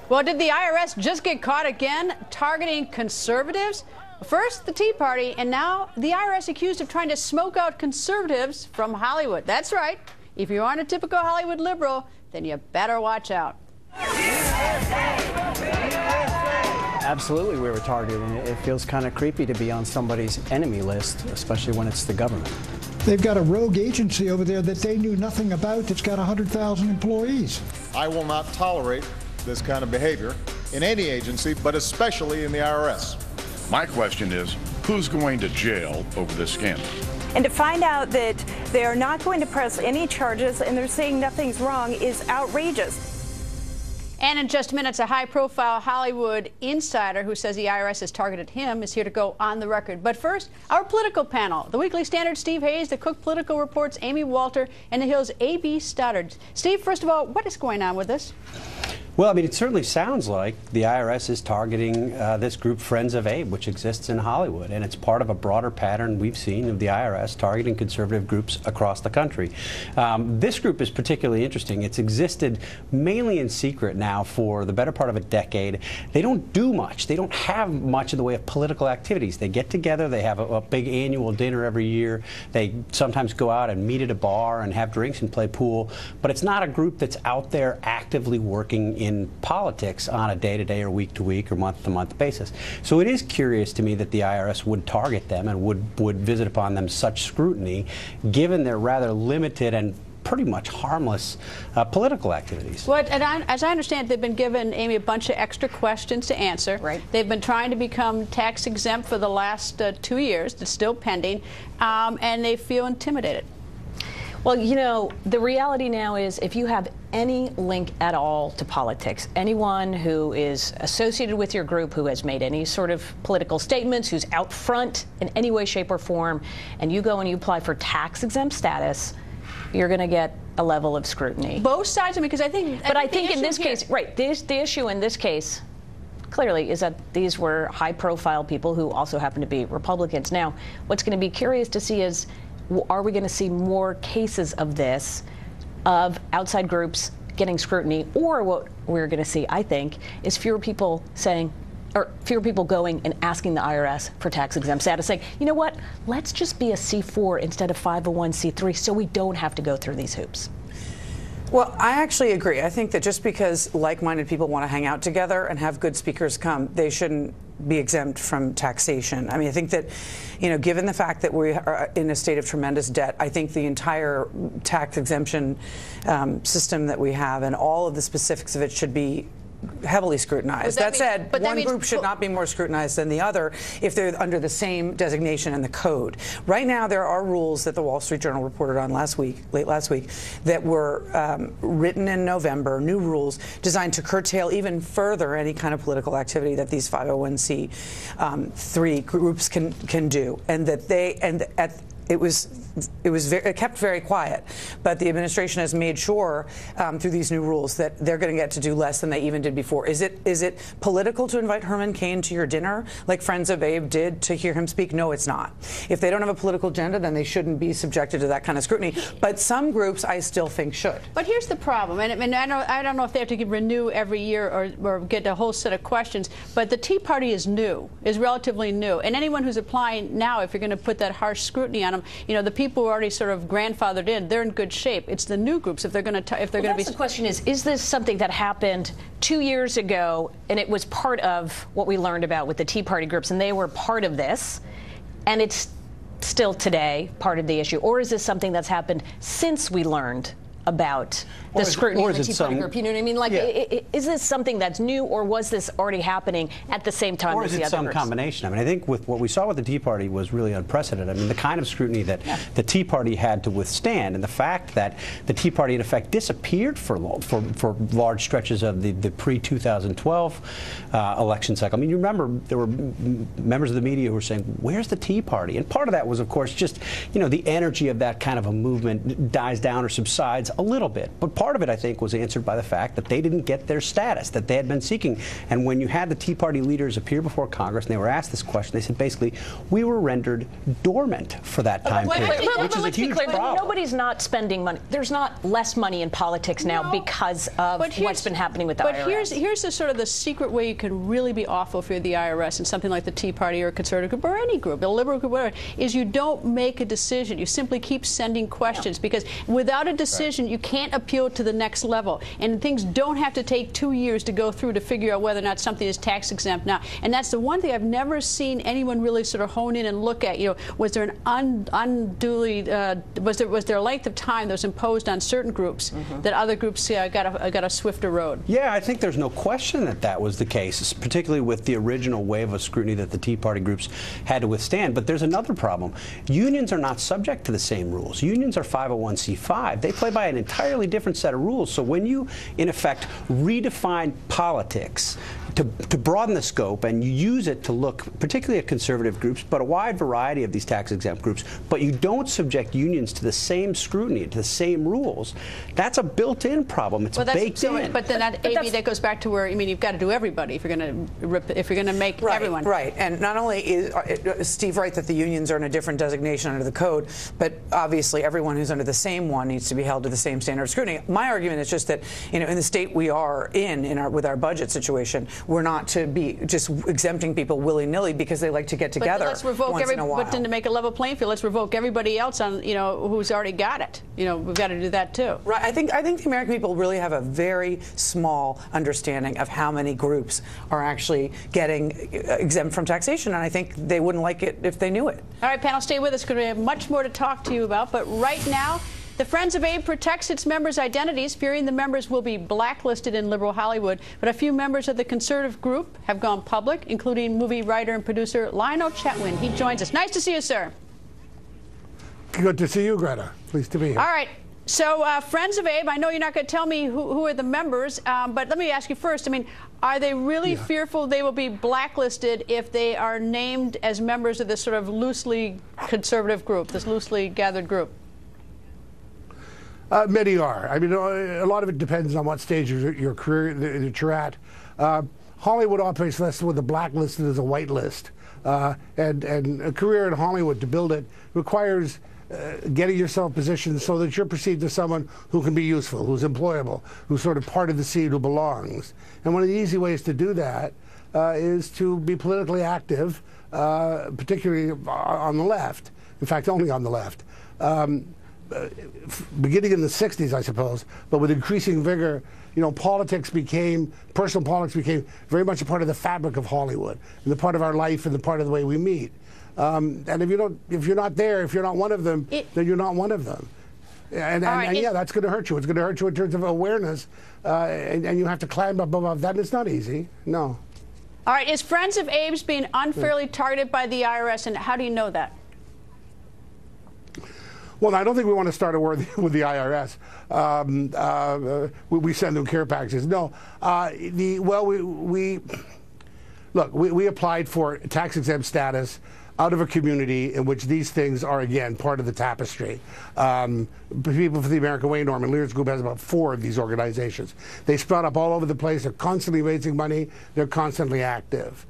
Well, did the IRS just get caught again targeting conservatives? First, the Tea Party, and now the IRS accused of trying to smoke out conservatives from Hollywood. That's right. If you aren't a typical Hollywood liberal, then you better watch out. Absolutely, we were targeted. It feels kind of creepy to be on somebody's enemy list, especially when it's the government. They've got a rogue agency over there that they knew nothing about that's got 100,000 employees. I will not tolerate this kind of behavior in any agency, but especially in the IRS. My question is, who's going to jail over this scandal? And to find out that they are not going to press any charges and they're saying nothing's wrong is outrageous. And in just minutes, a high-profile Hollywood insider who says the IRS has targeted him is here to go on the record. But first, our political panel. The Weekly Standard's Steve Hayes, the Cook Political Report's Amy Walter, and the Hill's A.B. Stoddard. Steve, first of all, what is going on with this? Well, I mean, it certainly sounds like the IRS is targeting this group, Friends of Abe, which exists in Hollywood. And it's part of a broader pattern we've seen of the IRS targeting conservative groups across the country. This group is particularly interesting. It's existed mainly in secret now for the better part of a decade. They don't do much. They don't have much in the way of political activities. They get together. They have a big annual dinner every year. They sometimes go out and meet at a bar and have drinks and play pool. But it's not a group that's out there actively working in politics on a day-to-day or week-to-week or month-to-month basis. So it is curious to me that the IRS would target them and would visit upon them such scrutiny, given their rather limited and pretty much harmless political activities. Well, as I understand, they've been given, Amy, a bunch of extra questions to answer. Right. They've been trying to become tax exempt for the last 2 years. It's still pending, and they feel intimidated. Well, you know, the reality now is if you have any link at all to politics, anyone who is associated with your group, who has made any sort of political statements, who's out front in any way, shape, or form, and you go and you apply for tax-exempt status, you're going to get a level of scrutiny. Both sides, I mean, because I think... But I think in this case, right, the issue in this case, clearly, is that these were high-profile people who also happen to be Republicans. Now, what's going to be curious to see is, are we going to see more cases of this, of outside groups getting scrutiny, or what we're going to see, I think, is fewer people saying, or fewer people going and asking the IRS for tax-exempt status, saying, you know what, let's just be a C4 instead of 501c3 so we don't have to go through these hoops. Well, I actually agree. I think that just because like-minded people want to hang out together and have good speakers come, they shouldn't be exempt from taxation. I mean, I think that, you know, given the fact that we are in a state of tremendous debt, I think the entire tax exemption system that we have and all of the specifics of it should be heavily scrutinized. That said, one group should not be more scrutinized than the other if they're under the same designation in the code. Right now, there are rules that the Wall Street Journal reported on late last week, that were written in November, new rules designed to curtail even further any kind of political activity that these 501c3 groups can do, and that it was kept very quiet, but the administration has made sure through these new rules that they're going to get to do less than they even did before. Is it political to invite Herman Cain to your dinner like Friends of Abe did to hear him speak? No, it's not. If they don't have a political agenda, then they shouldn't be subjected to that kind of scrutiny. But some groups, I still think, should. But here's the problem, and I don't know if they have to renew every year or get a whole set of questions. But the Tea Party is relatively new, and anyone who's applying now, if you're going to put that harsh scrutiny on them, you know, the people who are already sort of grandfathered in, they're in good shape. It's the new groups if they're going to be. The question is this something that happened 2 years ago, and it was part of what we learned about with the Tea Party groups, and they were part of this, and it's still today part of the issue, or is this something that's happened since we learned about the scrutiny of the Tea Party group? You know what I mean? Like, is this something that's new, or was this already happening at the same time as the other groups? Or is it some combination? I mean, I think with what we saw with the Tea Party was really unprecedented. I mean, the kind of scrutiny that the Tea Party had to withstand, and the fact that the Tea Party, in effect, disappeared for large stretches of the pre-2012 election cycle. I mean, you remember there were members of the media who were saying, "Where's the Tea Party?" And part of that was, of course, just, you know, the energy of that kind of a movement dies down or subsides a little bit. But part of it, I think, was answered by the fact that they didn't get their status that they had been seeking. And when you had the Tea Party leaders appear before Congress and they were asked this question, they said basically, we were rendered dormant for that time period, which is a huge problem. Nobody's not spending money. There's not less money in politics now because of what's been happening with the IRS. But here's the sort of the secret way you can really be awful for the IRS and something like the Tea Party or a conservative group or any group, a liberal group, whatever, is you don't make a decision. You simply keep sending questions because without a decision, you can't appeal to the next level. And things don't have to take 2 years to go through to figure out whether or not something is tax exempt now. And that's the one thing I've never seen anyone really sort of hone in and look at. You know, was there an unduly was there a length of time that was imposed on certain groups that other groups got a swifter road? Yeah, I think there's no question that that was the case, particularly with the original wave of scrutiny that the Tea Party groups had to withstand. But there's another problem. Unions are not subject to the same rules. Unions are 501c5. They play by an entirely different set of rules. So when you, in effect, redefine politics to broaden the scope, and you use it to look particularly at conservative groups, but a wide variety of these tax-exempt groups, but you don't subject unions to the same scrutiny, to the same rules, that's a built-in problem. It's baked in. But then that goes back to where, I mean, you've got to do everybody if you're going to make everyone. Right. And not only is Steve right that the unions are in a different designation under the code, but obviously everyone who's under the same one needs to be held to the same standard of scrutiny. My argument is just that, you know, in the state we are with our budget situation, we're not to be just exempting people willy-nilly because they like to get together let's revoke once in a while. But then to make a level playing field, let's revoke everybody else on, you know, who's already got it. You know, we've got to do that too. Right. I think the American people really have a very small understanding of how many groups are actually getting exempt from taxation, and I think they wouldn't like it if they knew it. All right, panel, stay with us because we have much more to talk to you about. But right now, the Friends of Abe protects its members' identities, fearing the members will be blacklisted in liberal Hollywood. But a few members of the conservative group have gone public, including movie writer and producer Lionel Chetwynd. He joins us. Nice to see you, sir. Good to see you, Greta. Pleased to be here. All right. So, Friends of Abe, I know you're not going to tell me who are the members, but let me ask you first. I mean, are they really fearful they will be blacklisted if they are named as members of this sort of loosely conservative group, this loosely gathered group? Many are. I mean, a lot of it depends on what stage of your career that you're at. Hollywood operates less with a blacklist than as a whitelist. And a career in Hollywood, to build it, requires getting yourself positioned so that you're perceived as someone who can be useful, who's employable, who's sort of part of the scene, who belongs. And one of the easy ways to do that is to be politically active, particularly on the left. In fact, only on the left. Beginning in the 60s, I suppose, but with increasing vigor, you know, personal politics became very much a part of the fabric of Hollywood, and the part of our life and the part of the way we meet. And if you're not there, if you're not one of them, then you're not one of them. And yeah, that's going to hurt you. It's going to hurt you in terms of awareness, and you have to climb up above that. And it's not easy. No. All right. Is Friends of Abe's being unfairly targeted by the IRS, and how do you know that? Well, I don't think we want to start a war with the IRS. We send them care packages. No. We applied for tax-exempt status out of a community in which these things are, again, part of the tapestry. People for the American Way, Norman Lear's group has about 4 of these organizations. They sprout up all over the place. They're constantly raising money. They're constantly active.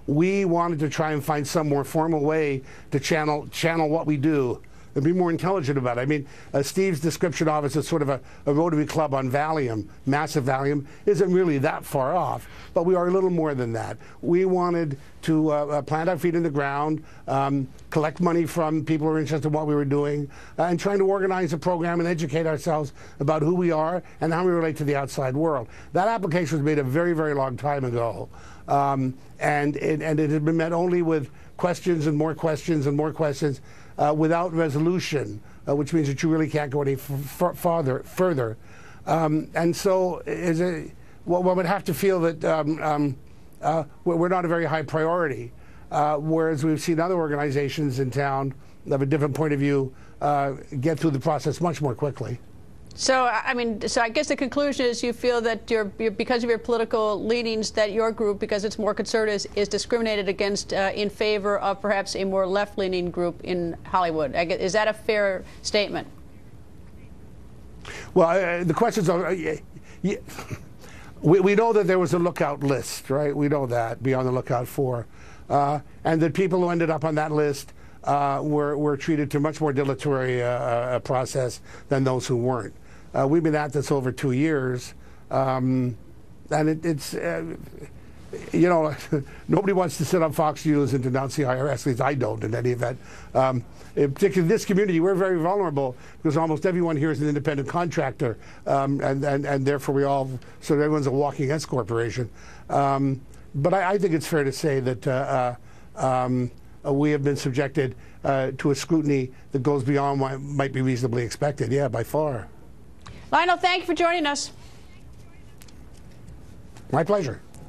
We wanted to try and find some more formal way to channel what we do and be more intelligent about it. I mean, Steve's description of us as sort of a Rotary Club on Valium, massive Valium, isn't really that far off, but we are a little more than that. We wanted to plant our feet in the ground, collect money from people who are interested in what we were doing, and trying to organize a program and educate ourselves about who we are and how we relate to the outside world. That application was made a very, very long time ago, and it had been met only with questions and more questions and more questions, without resolution, which means that you really can't go any further. And so one would have to feel that we're not a very high priority, whereas we've seen other organizations in town of a different point of view get through the process much more quickly. So, I mean, I guess the conclusion is you feel that because of your political leanings, that your group, because it's more conservative, is discriminated against in favor of perhaps a more left-leaning group in Hollywood. Is that a fair statement? Well, the questions are, we know that there was a lookout list, right? We know that, be on the lookout for. And that people who ended up on that list were treated to a much more dilatory process than those who weren't. We've been at this over 2 years, and it's you know, nobody wants to sit on Fox News and denounce the IRS, at least I don't in any event. Particularly in this community, we're very vulnerable because almost everyone here is an independent contractor, and therefore we all, so everyone's a walking S corporation. But I think it's fair to say that we have been subjected to a scrutiny that goes beyond what might be reasonably expected. Yeah, by far. Lionel, thank you for joining us. My pleasure.